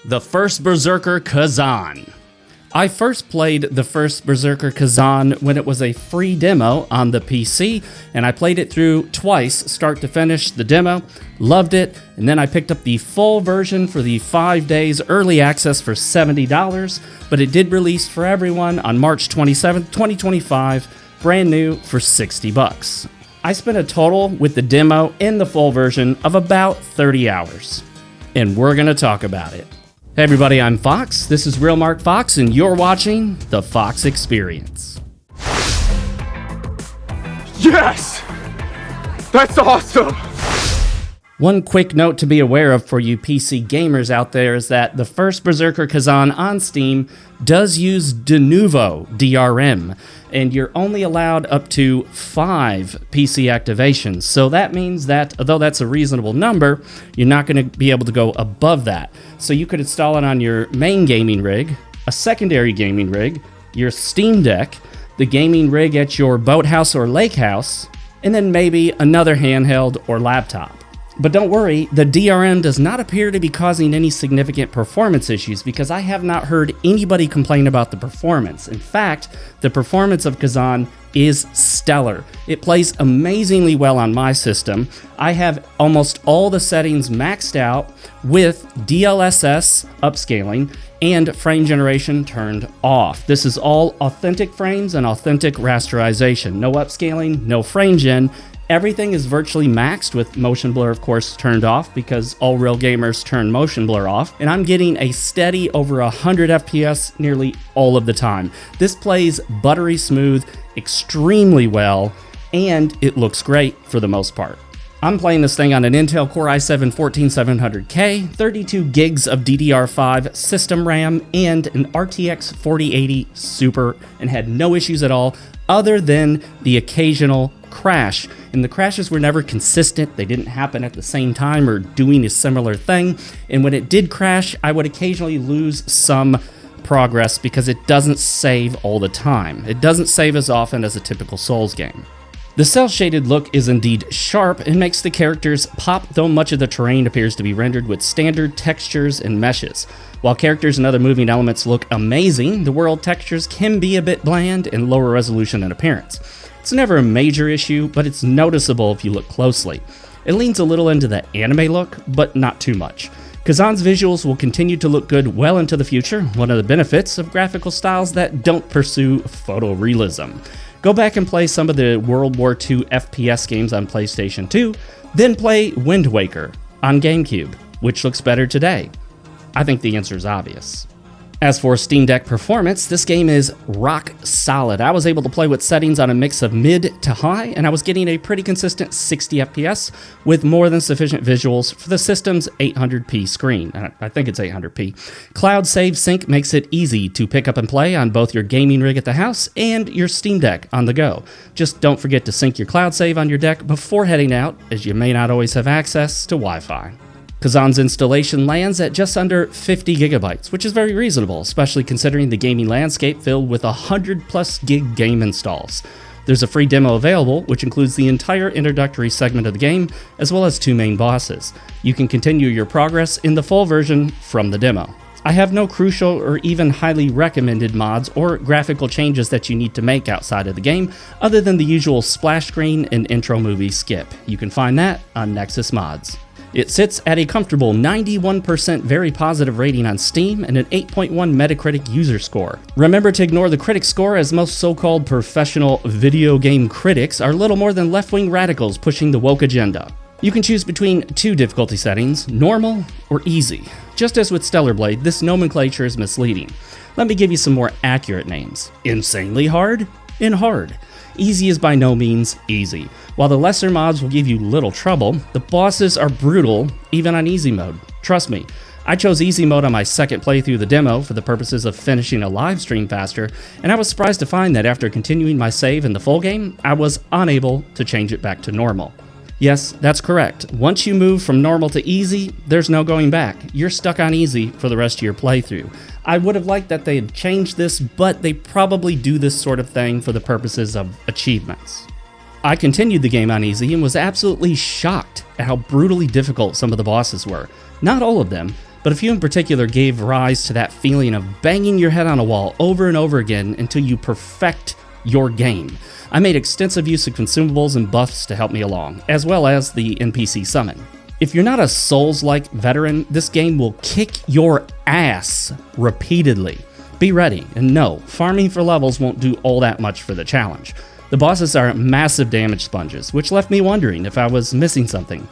The first Berserker Khazan. I first played the first Berserker Khazan when it was a free demo on the PC, and I played it through twice, start to finish the demo, loved it, and then I picked up the full version for the 5 days early access for $70, but it did release for everyone on March 27th, 2025, brand new for $60. I spent a total with the demo and the full version of about 30 hours, and we're gonna talk about it. Hey everybody, I'm Fox, this is RealMarcFoxx, and you're watching The Foxx Experience. Yes! That's awesome! One quick note to be aware of for you PC gamers out there is that the first Berserker Khazan on Steam does use de novo DRM, and you're only allowed up to 5 PC activations. So that means that, although that's a reasonable number, you're not going to be able to go above that. So you could install it on your main gaming rig, a secondary gaming rig, your Steam Deck, the gaming rig at your boathouse or lake house, and then maybe another handheld or laptop. But don't worry, the DRM does not appear to be causing any significant performance issues because I have not heard anybody complain about the performance. In fact, the performance of Khazan is stellar. It plays amazingly well on my system. I have almost all the settings maxed out with DLSS upscaling and frame generation turned off. This is all authentic frames and authentic rasterization. No upscaling, no frame gen. Everything is virtually maxed with motion blur, of course, turned off because all real gamers turn motion blur off. And I'm getting a steady over 100 FPS nearly all of the time. This plays buttery smooth, extremely well, and it looks great for the most part. I'm playing this thing on an Intel Core i7-14700K, 32 gigs of DDR5 system RAM, and an RTX 4080 Super, and had no issues at all other than the occasional crash. And the crashes were never consistent. They didn't happen at the same time or doing a similar thing. And when it did crash, I would occasionally lose some progress because it doesn't save all the time. It doesn't save as often as a typical Souls game. The cel-shaded look is indeed sharp and makes the characters pop, though much of the terrain appears to be rendered with standard textures and meshes. While characters and other moving elements look amazing, the world textures can be a bit bland and lower resolution in appearance. It's never a major issue, but it's noticeable if you look closely. It leans a little into the anime look, but not too much. Khazan's visuals will continue to look good well into the future, one of the benefits of graphical styles that don't pursue photorealism. Go back and play some of the World War II FPS games on PlayStation 2, then play Wind Waker on GameCube, which looks better today. I think the answer is obvious. As for Steam Deck performance, this game is rock solid. I was able to play with settings on a mix of mid to high, and I was getting a pretty consistent 60 FPS with more than sufficient visuals for the system's 800p screen. I think it's 800p. Cloud Save Sync makes it easy to pick up and play on both your gaming rig at the house and your Steam Deck on the go. Just don't forget to sync your cloud save on your deck before heading out, as you may not always have access to Wi-Fi. Khazan's installation lands at just under 50 gigabytes, which is very reasonable, especially considering the gaming landscape filled with 100+ gig game installs. There's a free demo available, which includes the entire introductory segment of the game, as well as 2 main bosses. You can continue your progress in the full version from the demo. I have no crucial or even highly recommended mods or graphical changes that you need to make outside of the game, other than the usual splash screen and intro movie skip. You can find that on Nexus Mods. It sits at a comfortable 91% very positive rating on Steam and an 8.1 Metacritic user score. Remember to ignore the critic score, as most so-called professional video game critics are little more than left-wing radicals pushing the woke agenda. You can choose between 2 difficulty settings, normal or easy. Just as with Stellar Blade, this nomenclature is misleading. Let me give you some more accurate names. Insanely hard and hard. Easy is by no means easy. While the lesser mods will give you little trouble, the bosses are brutal even on easy mode. Trust me, I chose easy mode on my second playthrough of the demo for the purposes of finishing a live stream faster, and I was surprised to find that after continuing my save in the full game, I was unable to change it back to normal. Yes, that's correct. Once you move from normal to easy, there's no going back. You're stuck on easy for the rest of your playthrough. I would have liked that they had changed this, but they probably do this sort of thing for the purposes of achievements. I continued the game on easy and was absolutely shocked at how brutally difficult some of the bosses were. Not all of them, but a few in particular gave rise to that feeling of banging your head on a wall over and over again until you perfect your game. I made extensive use of consumables and buffs to help me along, as well as the NPC summon. If you're not a Souls-like veteran, this game will kick your ass repeatedly. Be ready, and no, farming for levels won't do all that much for the challenge. The bosses are massive damage sponges, which left me wondering if I was missing something.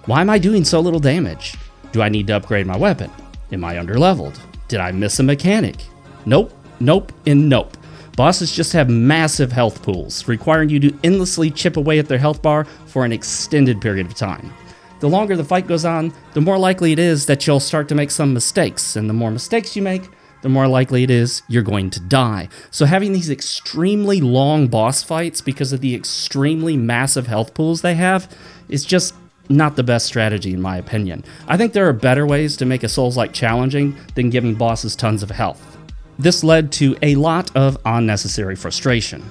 Why am I doing so little damage? Do I need to upgrade my weapon? Am I underleveled? Did I miss a mechanic? Nope, nope, and nope. Bosses just have massive health pools, requiring you to endlessly chip away at their health bar for an extended period of time. The longer the fight goes on, the more likely it is that you'll start to make some mistakes, and the more mistakes you make, the more likely it is you're going to die. So having these extremely long boss fights because of the extremely massive health pools they have is just not the best strategy in my opinion. I think there are better ways to make a Souls-like challenging than giving bosses tons of health. This led to a lot of unnecessary frustration.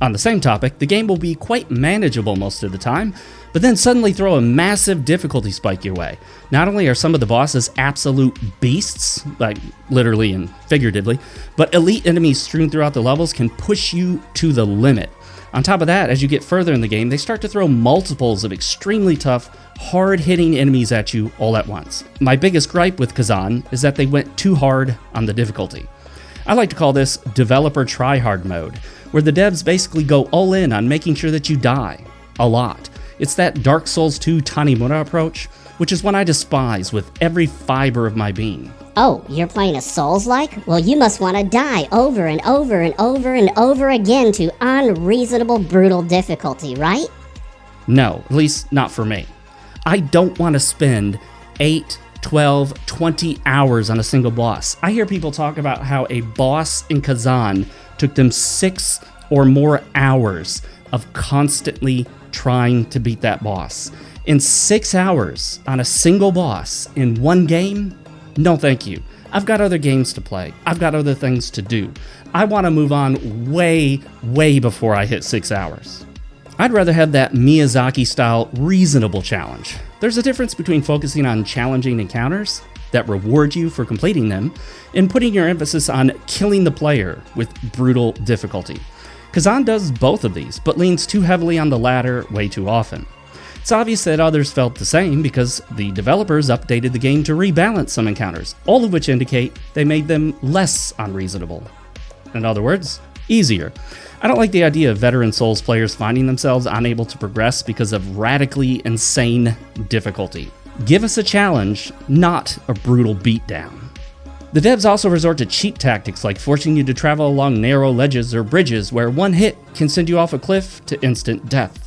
On the same topic, the game will be quite manageable most of the time, but then suddenly throw a massive difficulty spike your way. Not only are some of the bosses absolute beasts, like literally and figuratively, but elite enemies strewn throughout the levels can push you to the limit. On top of that, as you get further in the game, they start to throw multiples of extremely tough, hard-hitting enemies at you all at once. My biggest gripe with Khazan is that they went too hard on the difficulty. I like to call this developer tryhard mode, where the devs basically go all in on making sure that you die. A lot. It's that Dark Souls 2 Tanimura approach, which is one I despise with every fiber of my being. Oh, you're playing a Souls-like? Well, you must want to die over and over and over and over again to unreasonable, brutal difficulty, right? No, at least not for me. I don't want to spend 8, 12, 20 hours on a single boss. I hear people talk about how a boss in Khazan took them 6 or more hours of constantly trying to beat that boss. In 6 hours on a single boss in one game? No thank you. I've got other games to play. I've got other things to do. I want to move on way before I hit 6 hours. I'd rather have that Miyazaki-style reasonable challenge. There's a difference between focusing on challenging encounters that reward you for completing them and putting your emphasis on killing the player with brutal difficulty. Khazan does both of these, but leans too heavily on the latter way too often. It's obvious that others felt the same because the developers updated the game to rebalance some encounters, all of which indicate they made them less unreasonable. In other words, easier. I don't like the idea of veteran Souls players finding themselves unable to progress because of radically insane difficulty. Give us a challenge, not a brutal beatdown. The devs also resort to cheap tactics like forcing you to travel along narrow ledges or bridges where one hit can send you off a cliff to instant death.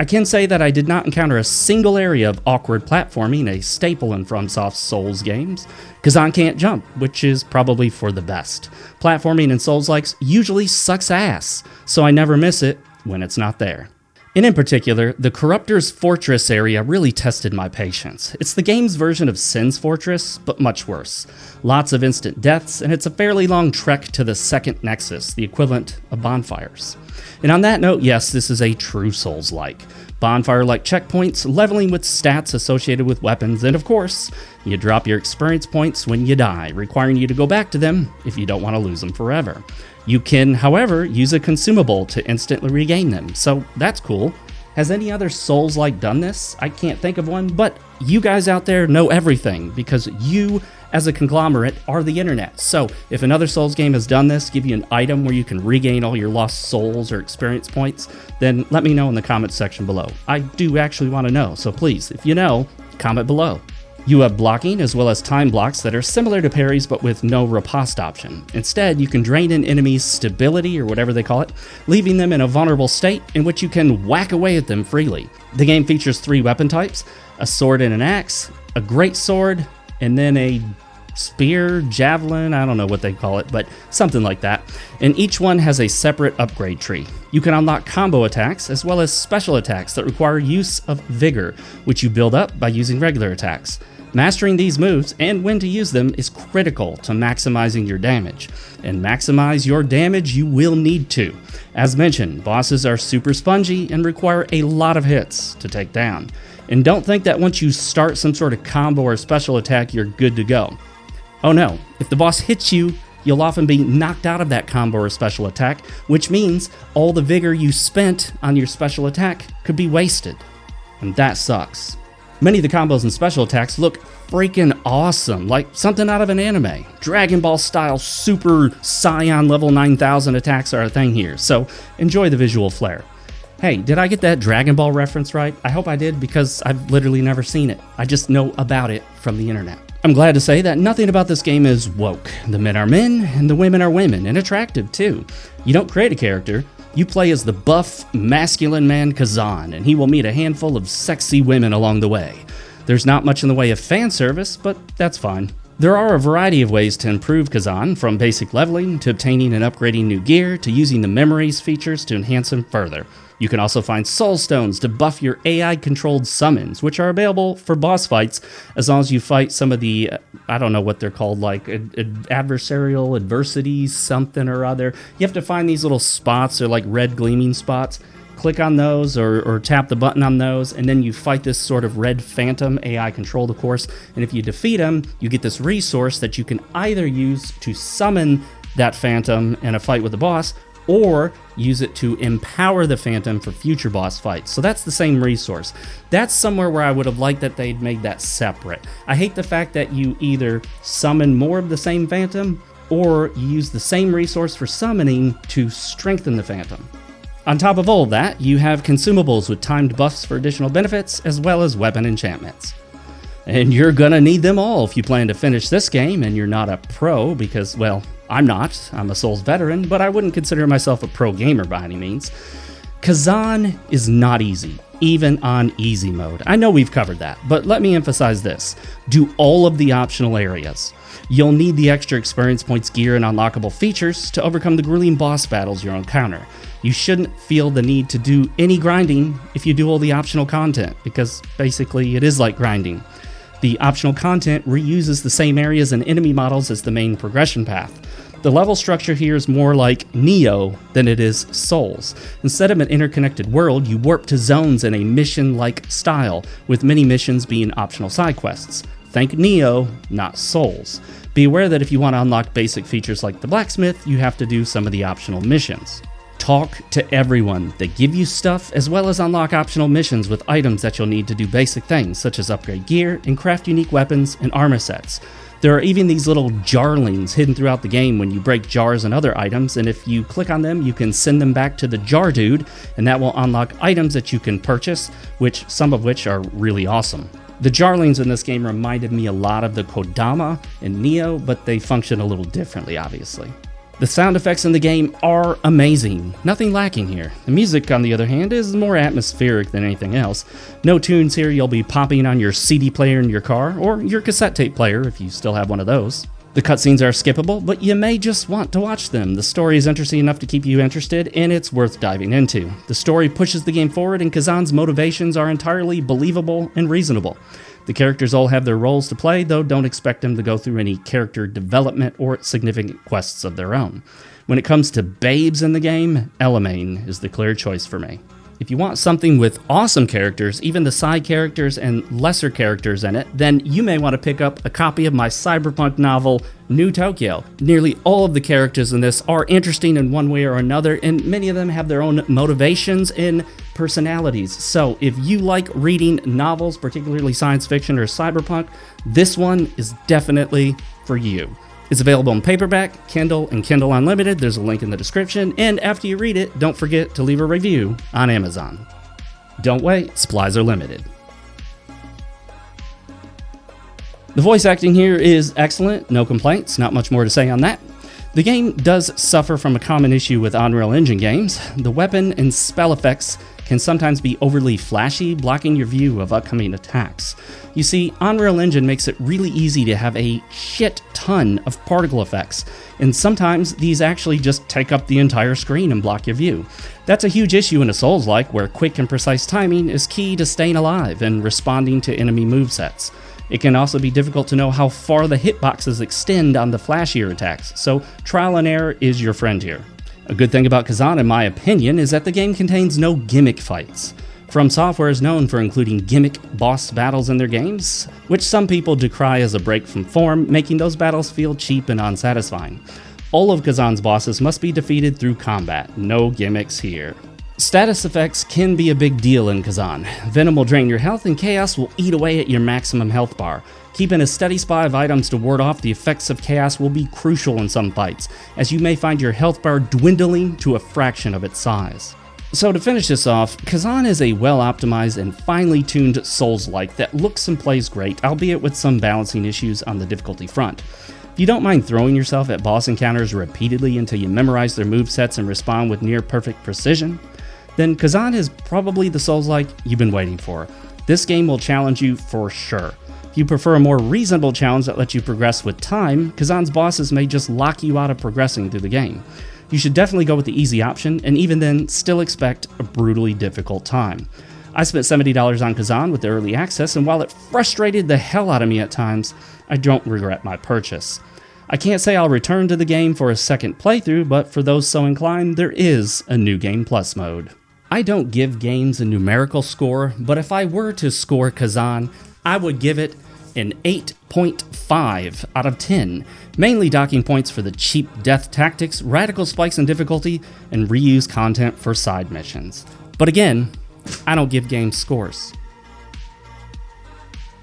I can say that I did not encounter a single area of awkward platforming, a staple in FromSoft's Souls games. Khazan can't jump, which is probably for the best. Platforming in Souls-likes usually sucks ass, so I never miss it when it's not there. And in particular, the Corruptor's Fortress area really tested my patience. It's the game's version of Sin's Fortress, but much worse. Lots of instant deaths, and it's a fairly long trek to the second Nexus, the equivalent of bonfires. And on that note, yes, this is a true Souls-like. Bonfire-like checkpoints, leveling with stats associated with weapons, and of course, you drop your experience points when you die, requiring you to go back to them if you don't want to lose them forever. You can, however, use a consumable to instantly regain them, so that's cool. Has any other Souls-like done this? I can't think of one, but you guys out there know everything because you, as a conglomerate, are the internet. So if another Souls game has done this, give you an item where you can regain all your lost souls or experience points, then let me know in the comments section below. I do actually want to know, so please, if you know, comment below. You have blocking as well as time blocks that are similar to parries but with no riposte option. Instead, you can drain an enemy's stability or whatever they call it, leaving them in a vulnerable state in which you can whack away at them freely. The game features 3 weapon types, a sword and an axe, a great sword, and then a spear, javelin, I don't know what they call it, but something like that. And each one has a separate upgrade tree. You can unlock combo attacks as well as special attacks that require use of vigor, which you build up by using regular attacks. Mastering these moves and when to use them is critical to maximizing your damage. And maximize your damage you will need to. As mentioned, bosses are super spongy and require a lot of hits to take down. And don't think that once you start some sort of combo or special attack, you're good to go. Oh no, if the boss hits you, you'll often be knocked out of that combo or special attack, which means all the vigor you spent on your special attack could be wasted. And that sucks. Many of the combos and special attacks look freaking awesome, like something out of an anime. Dragon Ball style super Saiyan level 9000 attacks are a thing here, so enjoy the visual flair. Hey, did I get that Dragon Ball reference right? I hope I did, because I've literally never seen it. I just know about it from the internet. I'm glad to say that nothing about this game is woke. The men are men, and the women are women, and attractive too. You don't create a character, you play as the buff, masculine man Khazan, and he will meet a handful of sexy women along the way. There's not much in the way of fan service, but that's fine. There are a variety of ways to improve Khazan, from basic leveling, to obtaining and upgrading new gear, to using the memories features to enhance him further. You can also find soul stones to buff your AI-controlled summons, which are available for boss fights as long as you fight some of the, I don't know what they're called, like adversarial adversities, something or other. You have to find these little spots, they're like red gleaming spots. Click on those or tap the button on those, and then you fight this sort of red phantom, AI controlled of course, and if you defeat him, you get this resource that you can either use to summon that phantom in a fight with the boss, or use it to empower the phantom for future boss fights. So that's the same resource. That's somewhere where I would have liked that they'd made that separate. I hate the fact that you either summon more of the same phantom, or you use the same resource for summoning to strengthen the phantom. On top of all of that, you have consumables with timed buffs for additional benefits, as well as weapon enchantments. And you're gonna need them all if you plan to finish this game and you're not a pro, because, well, I'm not. I'm a Souls veteran, but I wouldn't consider myself a pro gamer by any means. Khazan is not easy, even on easy mode. I know we've covered that, but let me emphasize this. Do all of the optional areas. You'll need the extra experience points, gear, and unlockable features to overcome the grueling boss battles you'll encounter. You shouldn't feel the need to do any grinding if you do all the optional content, because basically it is like grinding. The optional content reuses the same areas and enemy models as the main progression path. The level structure here is more like Neo than it is Souls. Instead of an interconnected world, you warp to zones in a mission-like style, with many missions being optional side quests. Think Neo, not Souls. Be aware that if you want to unlock basic features like the blacksmith, you have to do some of the optional missions. Talk to everyone. They give you stuff, as well as unlock optional missions with items that you'll need to do basic things, such as upgrade gear and craft unique weapons and armor sets. There are even these little jarlings hidden throughout the game when you break jars and other items, and if you click on them, you can send them back to the jar dude, and that will unlock items that you can purchase, some of which are really awesome. The jarlings in this game reminded me a lot of the Kodama in Neo, but they function a little differently, obviously. The sound effects in the game are amazing, nothing lacking here. The music, on the other hand, is more atmospheric than anything else. No tunes here you'll be popping on your CD player in your car, or your cassette tape player if you still have one of those. The cutscenes are skippable, but you may just want to watch them. The story is interesting enough to keep you interested, and it's worth diving into. The story pushes the game forward, and Khazan's motivations are entirely believable and reasonable. The characters all have their roles to play, though don't expect them to go through any character development or significant quests of their own. When it comes to babes in the game, Elamane is the clear choice for me. If you want something with awesome characters, even the side characters and lesser characters in it, then you may want to pick up a copy of my cyberpunk novel, New Tokyo. Nearly all of the characters in this are interesting in one way or another, and many of them have their own motivations and personalities. So if you like reading novels, particularly science fiction or cyberpunk, this one is definitely for you. It's available in paperback, Kindle, and Kindle Unlimited. There's a link in the description. And after you read it, don't forget to leave a review on Amazon. Don't wait, supplies are limited. The voice acting here is excellent, no complaints, not much more to say on that. The game does suffer from a common issue with Unreal Engine games. The weapon and spell effects can sometimes be overly flashy, blocking your view of upcoming attacks. You see, Unreal Engine makes it really easy to have a shit ton of particle effects, and sometimes these actually just take up the entire screen and block your view. That's a huge issue in a Souls-like, where quick and precise timing is key to staying alive and responding to enemy movesets. It can also be difficult to know how far the hitboxes extend on the flashier attacks, so trial and error is your friend here. A good thing about Khazan, in my opinion, is that the game contains no gimmick fights. From Software is known for including gimmick boss battles in their games, which some people decry as a break from form, making those battles feel cheap and unsatisfying. All of Khazan's bosses must be defeated through combat, no gimmicks here. Status effects can be a big deal in Khazan. Venom will drain your health and Chaos will eat away at your maximum health bar. Keeping a steady supply of items to ward off the effects of Chaos will be crucial in some fights, as you may find your health bar dwindling to a fraction of its size. So to finish this off, Khazan is a well-optimized and finely tuned Souls-like that looks and plays great, albeit with some balancing issues on the difficulty front. If you don't mind throwing yourself at boss encounters repeatedly until you memorize their movesets and respond with near-perfect precision, then Khazan is probably the Souls-like you've been waiting for. This game will challenge you for sure. If you prefer a more reasonable challenge that lets you progress with time, Khazan's bosses may just lock you out of progressing through the game. You should definitely go with the easy option, and even then, still expect a brutally difficult time. I spent $70 on Khazan with the early access, and while it frustrated the hell out of me at times, I don't regret my purchase. I can't say I'll return to the game for a second playthrough, but for those so inclined, there is a New Game Plus mode. I don't give games a numerical score, but if I were to score Khazan, I would give it an 8.5 out of 10, mainly docking points for the cheap death tactics, radical spikes in difficulty, and reuse content for side missions. But again, I don't give games scores.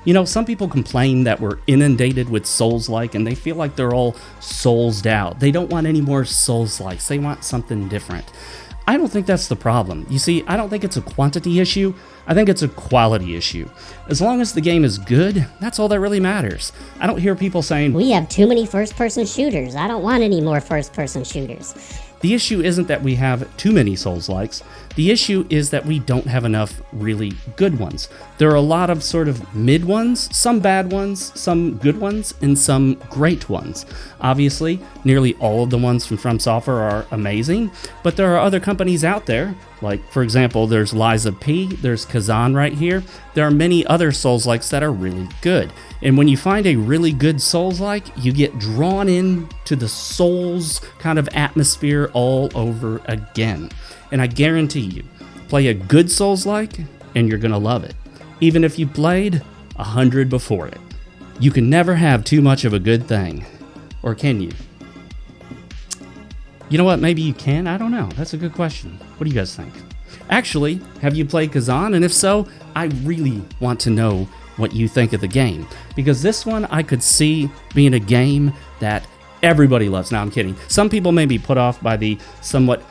You know, some people complain that we're inundated with Souls-like and they feel like they're all soulsed out. They don't want any more Souls-likes, they want something different. I don't think that's the problem. You see, I don't think it's a quantity issue, I think it's a quality issue. As long as the game is good, that's all that really matters. I don't hear people saying, "We have too many first-person shooters. I don't want any more first-person shooters." The issue isn't that we have too many Souls-likes, the issue is that we don't have enough really good ones. There are a lot of sort of mid ones, some bad ones, some good ones, and some great ones. Obviously, nearly all of the ones from Software are amazing, but there are other companies out there, like for example, there's Liza P, there's Khazan right here. There are many other Souls-likes that are really good. And when you find a really good Souls-like, you get drawn into the Souls kind of atmosphere all over again. And I guarantee you, play a good Souls-like and you're gonna love it, even if you played 100 before it. You can never have too much of a good thing, or can you? You know what, maybe you can, I don't know, that's a good question. What do you guys think? Actually, have you played Khazan? And if so, I really want to know what you think of the game, because this one I could see being a game that everybody loves. Now I'm kidding. Some people may be put off by the somewhat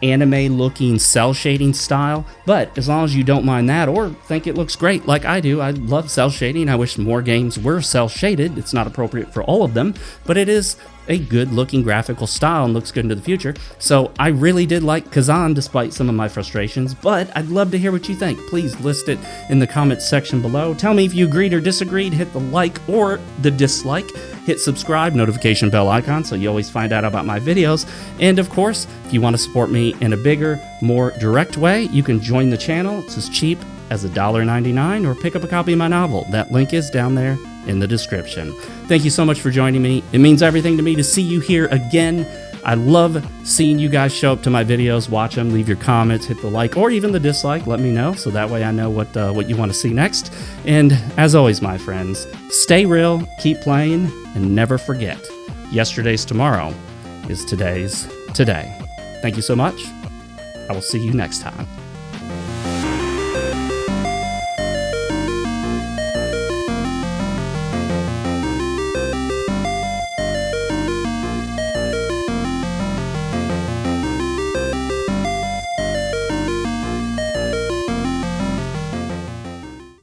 anime looking cell shading style, but as long as you don't mind that or think it looks great like I do, I love cell shading. I wish more games were cell shaded. It's not appropriate for all of them, but it is a good looking graphical style and looks good into the future. So I really did like Khazan despite some of my frustrations, but I'd love to hear what you think. Please list it in the comments section below. Tell me if you agreed or disagreed, hit the like or the dislike, hit subscribe, notification bell icon so you always find out about my videos. And of course, if you want to support me in a bigger, more direct way, you can join the channel. It's as cheap as $1.99 or pick up a copy of my novel. That link is down there in the description. Thank you so much for joining me. It means everything to me to see you here again. I love seeing you guys show up to my videos, watch them, leave your comments, hit the like or even the dislike. Let me know so that way I know what you want to see next. And as always, my friends, stay real, keep playing, and never forget, yesterday's tomorrow is today's today. Thank you so much. I will see you next time.